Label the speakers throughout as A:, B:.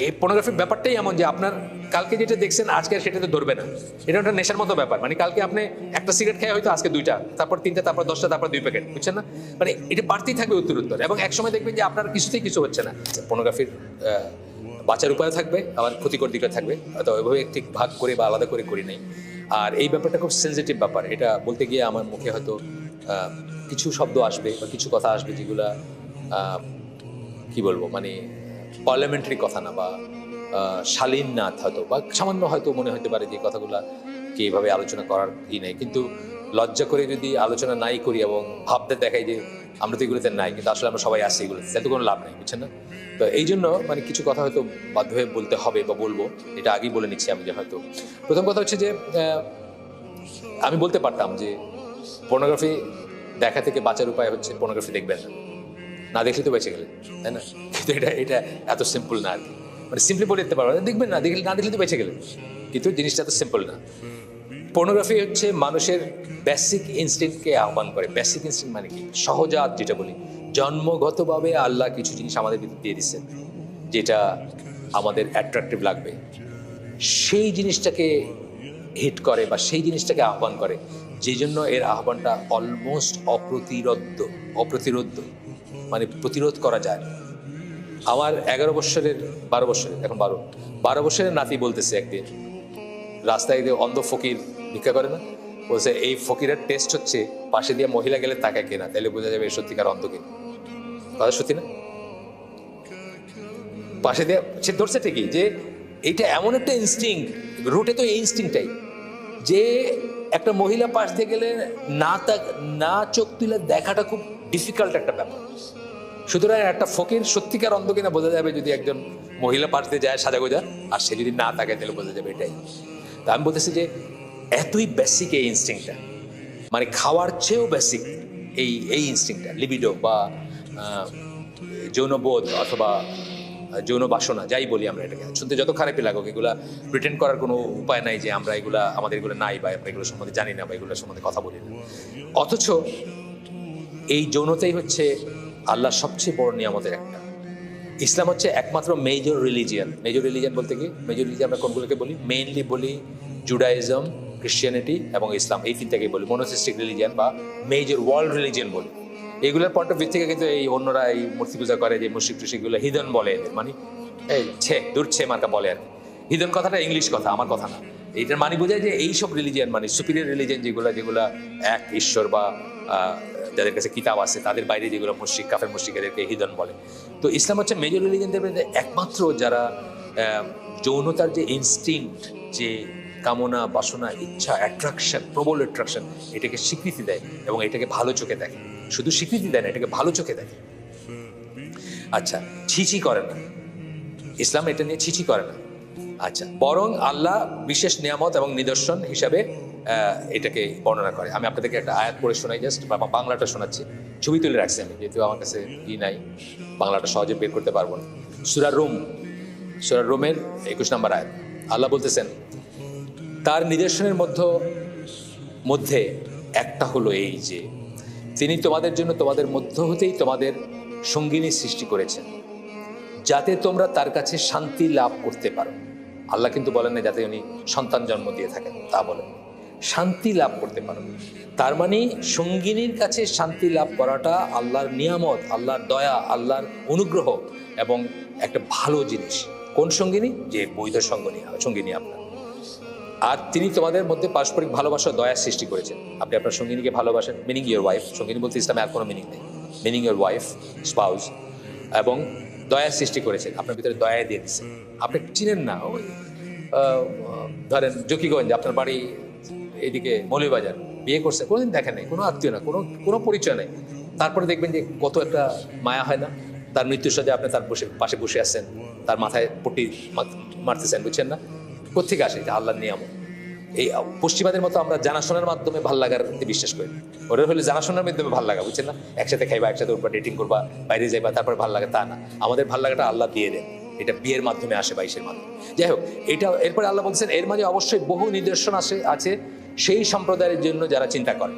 A: এই পর্নোগ্রাফির ব্যাপারটাই এমন যে আপনার কালকে যেটা দেখছেন আজকে সেটা তো ধরবে না। এটা একটা নেশার মতো ব্যাপার। মানে কালকে আপনি একটা সিগারেট খেয়ে হয়তো আজকে 2টা, তারপর 3টা, তারপর 10টা, তারপর 2 প্যাকেট, বুঝছেন না? মানে এটা বাড়তেই থাকবে উত্তর, এবং একসময় দেখবেন যে আপনার কিছুতেই কিছু হচ্ছে না। পর্নোগ্রাফির বাঁচার উপায় থাকবে, আবার ক্ষতিকর দিকটা থাকবে, হয়তো ওইভাবে ঠিক ভাগ করে বা আলাদা করে করি নাই। আর এই ব্যাপারটা খুব সেন্সিটিভ ব্যাপার। এটা বলতে গিয়ে আমার মুখে হয়তো কিছু শব্দ আসবে বা কিছু কথা আসবে যেগুলা কি বলবো, মানে পার্লামেন্টারি কথা না বা শালীন না, হয়তো বা সামান্য হয়তো মনে হতে পারে যে কথাগুলা কি এইভাবে আলোচনা করার নেই। কিন্তু লজ্জা করে যদি আলোচনা নাই করি এবং ভাবতে দেখাই যে আমরা তো এগুলোতে নাই, কিন্তু আসলে আমরা সবাই আসি এগুলোতে, তাতে কোনো লাভ নেই, বুঝছেন না? তো এই জন্য মানে কিছু কথা হয়তো বাধ্য হয়ে বলতে হবে বা বলবো। এটা আগেই বলে নিচ্ছি আমি যে হয়তো প্রথম কথা হচ্ছে যে আমি বলতে পারতাম যে পর্নোগ্রাফি দেখা থেকে বাঁচার উপায় হচ্ছে পর্নোগ্রাফি দেখবেন না, না দেখলে তো বেঁচে গেলেন, তাই না? কিন্তু এটা এত সিম্পল না আর কি। মানে সিম্পলি বলে দিতে পারবো দেখবেন না, দেখলে না দেখলে তো বেঁচে গেলেন, কিন্তু জিনিসটা তো সিম্পল না। পর্নোগ্রাফি হচ্ছে মানুষের বেসিক ইনস্টিংক্টকে আহ্বান করে। বেসিক ইনস্টিংক্ট মানে কি? সহজাত যেটা বলি, জন্মগতভাবে আল্লাহ কিছু জিনিস আমাদের ভিতর দিয়ে দিচ্ছেন যেটা আমাদের অ্যাট্রাকটিভ লাগবে, সেই জিনিসটাকে হিট করে বা সেই জিনিসটাকে আহ্বান করে, যে জন্য এর আহ্বানটা অলমোস্ট অপ্রতিরোধ্য, মানে প্রতিরোধ করা যায়। আমার 12 বছরের এখন 12 বছরের নাতি বলতেছে একদিন রাস্তায় যে অন্ধ ফকির ভিক্ষা করে না, বলছে এই ফকিরের টেস্ট হচ্ছে পাশে দিয়ে মহিলা গেলে তাকায় কিনা, তাহলে বোঝা যাবে সত্যিকার অন্ধ কিনা। কথা সত্যি না? পাশে দিয়ে সে ধরছে ঠিকই যে এইটা এমন একটা ইনস্টিংক্ট, রুটে তো এই ইনস্টিংক্টটাই, যে একটা মহিলা পাশ দিয়ে গেলে না চোখ তুলে দেখাটা খুব ডিফিকাল্ট একটা ব্যাপার। সুতরাং একটা ফকির সত্যিকার অন্ধ কিনা বোঝা যাবে যদি একজন মহিলা পাশ দিয়ে যায় সাজাগোজা, আর সে যদি না তাকায় তাহলে বোঝা যাবে এটাই। তা আমি বলতেছি যে এতই বেসিক এই ইনস্টিংক্টটা, মানে খাওয়ার চেয়েও বেসিক এই ইনস্টিংক্টটা, লিবিডো বা যৌনবোধ অথবা যৌন বাসনা, যাই বলি আমরা এটাকে, শুনতে যত খারাপই লাগুক, এগুলা প্রিটেন্ড করার কোনো উপায় নাই যে আমরা আমাদের এগুলো নাই বা আমরা এগুলো সম্বন্ধে জানি না বা এগুলোর সম্বন্ধে কথা বলি না। অথচ এই যৌনতাই হচ্ছে আল্লাহর সবচেয়ে বড় নিয়ামতের একটা। ইসলাম হচ্ছে একমাত্র মেজর রিলিজিয়ান বলতে কি, মেজর রিলিজিয়ান আমরা কোনগুলোকে বলি? মেইনলি বলি জুডাইজম, ক্রিশ্চিয়ানিটি এবং ইসলাম, এই তিনটাকেই বলি মনোথিস্টিক রিলিজিয়ান বা মেজর ওয়ার্ল্ড রিলিজিয়ান বলি। এইগুলোর পয়েন্ট অফ ভিউ থেকে কিন্তু এই অন্যরা এই মূর্তি পূজা করে যে মুশরিক টুশরিকগুলো হিদন বলে এদের, মানে এই দূর মার্কা বলে আর কি। হিদন কথাটা ইংলিশ কথা, আমার কথা না। এইটার মানে বোঝায় যে এইসব রিলিজিয়ান মানে সুপিরিয়র রিলিজিয়ান যেগুলা এক ঈশ্বর বা যাদের কাছে কিতাব আছে তাদের বাইরে যেগুলো মুশরিক কাফের মুশরিক, এদেরকে হিদন বলে। তো ইসলাম হচ্ছে মেজর রিলিজিয়ানদের মধ্যে একমাত্র যারা যৌনতার যে ইনস্টিংক্ট, যে কামনা বাসনা ইচ্ছা অ্যাট্রাকশন, প্রবল অ্যাট্রাকশন, এটাকে স্বীকৃতি দেয় এবং এটাকে ভালো চোখে দেখে। শুধু স্বীকৃতি দেয় না, এটাকে ভালো চোখে দেখে। আচ্ছা, ছিছি করে না ইসলাম, এটা নিয়ে ছিছি করে না। আচ্ছা, বরং আল্লাহ বিশেষ নিয়ামত এবং নিদর্শন হিসাবে এটাকে বর্ণনা করে। আমি আপনাদেরকে একটা আয়াত পড়ে শোনাই, জাস্ট বাংলাটা শোনাচ্ছি, ছবি তুলে রাখছি আমি, যেহেতু আমার কাছে নাই, বাংলাটা সহজে বের করতে পারবো না। সূরা রুমের 21 নম্বর আয়াত, আল্লাহ বলতেছেন, তার নিদর্শনের মধ্যে একটা হলো এই যে তিনি তোমাদের জন্য তোমাদের মধ্য হতেই তোমাদের সঙ্গিনী সৃষ্টি করেছেন, যাতে তোমরা তার কাছে শান্তি লাভ করতে পারো। আল্লাহ কিন্তু বলেন না যাতে উনি সন্তান জন্ম দিয়ে থাকেন, তা বলেন শান্তি লাভ করতে পারো। তার মানে সঙ্গিনীর কাছে শান্তি লাভ করাটা আল্লাহর নিয়ামত, আল্লাহর দয়া, আল্লাহর অনুগ্রহ এবং একটা ভালো জিনিস। কোন সঙ্গিনী? যে বৈধ সঙ্গিনী আপনার। আর তিনি তোমাদের মধ্যে পারস্পরিক ভালোবাসা দয়া সৃষ্টি করেছেন। আপনি আপনার সঙ্গিনীকে ভালোবাসেন, মিনিং ইয়োর ওয়াইফ। সঙ্গিনী বলতে ইসলামে আর কোনো মিনিং নেই, মিনিং ইয়োর ওয়াইফ, স্পাউস, এবং দয়া সৃষ্টি করেছেন, আপনার ভিতরে দয়া দিয়ে দিচ্ছেন। আপনি চিনেন না, ওই ধরেন জকিগঞ্জ, আপনার বাড়ি এইদিকে মৌলভীবাজার, বিয়ে করছে, কোনোদিন দেখেন নাই, কোনো আত্মীয় না, কোনো পরিচয় নেই, তারপরে দেখবেন যে কত একটা মায়া হয় না? তার মৃত্যুর সাথে আপনি তার পাশে বসে আছেন, তার মাথায় পট্টি মারতেছেন, বুঝছেন না? কোথেকে আসে? এটা আল্লাহর নিয়ামত। এই পশ্চিমাদের মতো আমরা জানাশোনার মাধ্যমে ভাল লাগার বিশ্বাস করি। ওরা হলে জানাশোনার মাধ্যমে ভাল লাগা, বুঝছেন না? একসাথে খাইবা, একসাথে উঠবা, ডেটিং করবা, বাইরে যাইবা, তারপর ভাল লাগে, তা না। আমাদের ভাল লাগাটা আল্লাহ দিয়ে দেন, এটা বিয়ের মাধ্যমে আসে, বাইশের মাধ্যমে। যাই হোক, এটা এরপরে আল্লাহ বলছেন এর মাঝে অবশ্যই বহু নিদর্শন আছে সেই সম্প্রদায়ের জন্য যারা চিন্তা করে।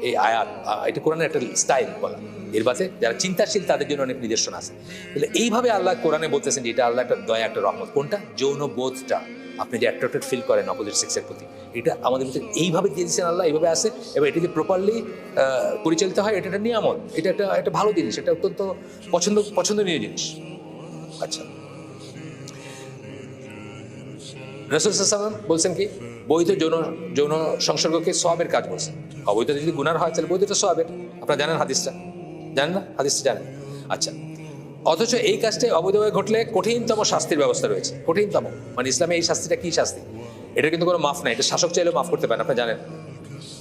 A: এই আয়াত, এটা কোরআনের একটা স্টাইল বলা। এর বাদে যারা চিন্তাশীল তাদের জন্য অনেক নিদর্শন আছে। তাহলে এইভাবে আল্লাহ কোরআনে বলতেছেন যে এটা আল্লাহ একটা দয়া, একটা রহমত। কোনটা? যৌন বোধটা, আপনি যে অ্যাট্রাক্টেড ফিল করেন অপোজিট সেক্সের প্রতি, এটা আমাদের ভিতরে এইভাবে দিয়ে দিচ্ছেন আল্লাহ, এইভাবে আসে। এবং এটি যে প্রপারলি পরিচালিত হয়, এটা একটা নিয়ামত, এটা একটা ভালো জিনিস, এটা অত্যন্ত পছন্দনীয় জিনিস। আচ্ছা, রাসূল সাল্লাল্লাহু আলাইহি ওয়াসাল্লাম বলছেন কি, বৈধ যৌন সংসর্গকে সওয়াবের কাজ বলছেন। অবৈধ যদি গুনার হয় তাহলে বৈধটা সওয়াবের। আপনারা জানেন হাদিসটা, জানেন না? হাদিসটা জানেন? আচ্ছা, অথচ এই কাজটা অবৈধভাবে ঘটলে কঠিনতম শাস্তির ব্যবস্থা রয়েছে, কঠিনতম। মানে ইসলামে এই শাস্তিটা কি শাস্তি? এটা কিন্তু কোনো মাফ নাই, এটা শাসক চাইলেও মাফ করতে পারেন, আপনারা জানেন।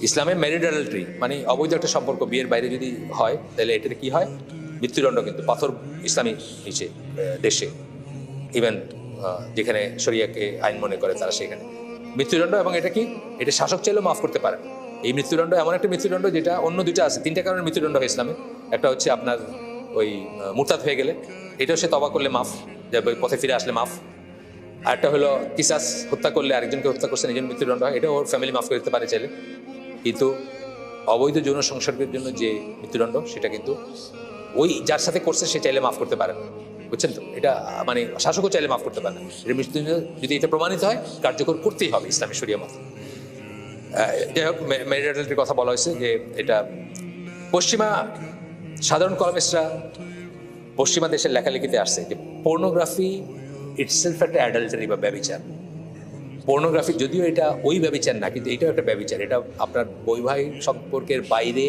A: ইসলামে ম্যারিড অ্যাডাল্টারি মানে অবৈধ একটা সম্পর্ক বিয়ের বাইরে যদি হয় তাহলে এটাতে কি হয়? মৃত্যুদণ্ড। কিন্তু পাথর ইসলামী দেশে, ইভেন যেখানে শরিয়াকে আইন মনে করে তারা সেখানে মৃত্যুদণ্ড। এবং এটা কি, এটা শাসক চাইলেও মাফ করতে পারেন। এই মৃত্যুদণ্ড এমন একটা মৃত্যুদণ্ড যেটা অন্য দুইটা আছে, তিনটা কারণে মৃত্যুদণ্ড হয় ইসলামে। একটা হচ্ছে আপনার ওই মুরতাদ হয়ে গেলে, এটাও সে তওবা করলে মাফ, যে পথে ফিরে আসলে মাফ। আরেকটা হলো কিসাস, হত্যা করলে, আরেকজনকে হত্যা করছে, নিজের মৃত্যুদণ্ড হয়, এটা ওর ফ্যামিলি মাফ করে দিতে পারে চাইলে। কিন্তু অবৈধ যৌন সংসর্গের জন্য যে মৃত্যুদণ্ড, সেটা কিন্তু ওই যার সাথে করছে সে চাইলে মাফ করতে পারে না, বুঝছেন তো? এটা মানে শাসকও চাইলে মাফ করতে পারে না। এটা মৃত্যুদণ্ড যদি এটা প্রমাণিত হয়, কার্যকর করতেই হবে ইসলামী শরিয়া মত। যাই হোক, ম্যারিড অ্যাডাল্টারির কথা বলা হয়েছে যে এটা পশ্চিমা সাধারণ কলমিস্টরা পশ্চিমা দেশের লেখালেখিতে আসছে যে পর্নোগ্রাফি ইটসেলফ একটা অ্যাডাল্টারি বা ব্যভিচার। পর্নোগ্রাফি যদিও এটা ওই ব্যভিচার না, কিন্তু এটাও একটা ব্যভিচার। এটা আপনার বৈবাহিক সম্পর্কের বাইরে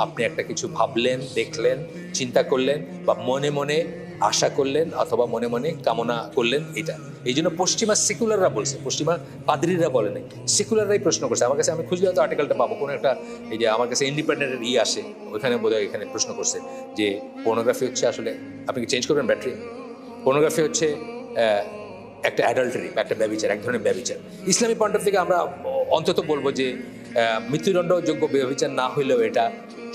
A: আপনি একটা কিছু ভাবলেন, দেখলেন, চিন্তা করলেন, বা মনে মনে আশা করলেন, অথবা মনে মনে কামনা করলেন, এটা। এই জন্য পশ্চিমা সেকুলাররা বলছে, পশ্চিমা পাদ্রীরা বলে নাই, সেকুলাররাই প্রশ্ন করছে আমার কাছে। আমি খুঁজলে হয়তো আর্টিকেলটা পাবো, কোনো একটা এই যে আমার কাছে ইন্ডিপেন্ডেন্টের আসে, ওইখানে বোধহয় এখানে প্রশ্ন করছে যে পর্নোগ্রাফি হচ্ছে আসলে, আপনি কি চেঞ্জ করবেন ব্যাটারি? পর্নোগ্রাফি হচ্ছে একটা অ্যাডাল্টারি বা একটা ব্যভিচার, এক ধরনের ব্যভিচার। ইসলামী পয়েন্ট অফ থেকে আমরা অন্তত বলবো যে মৃত্যুদণ্ডযোগ্য ব্যভিচার না হইলেও এটা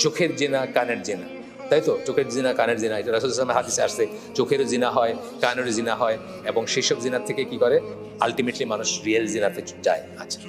A: চোখের জেনা, কানের জেনা, তাই তো? চোখের জিনা, কানের জিনা, এটা রাসূল সাল্লাল্লাহু আলাইহি ওয়াসাল্লামের হাদিসে আসছে। চোখেরও জিনা হয়, কানেরও জিনা হয়, এবং সেই সব জিনার থেকে কি করে আলটিমেটলি মানুষ রিয়েল জিনাতে যায়। আচ্ছা।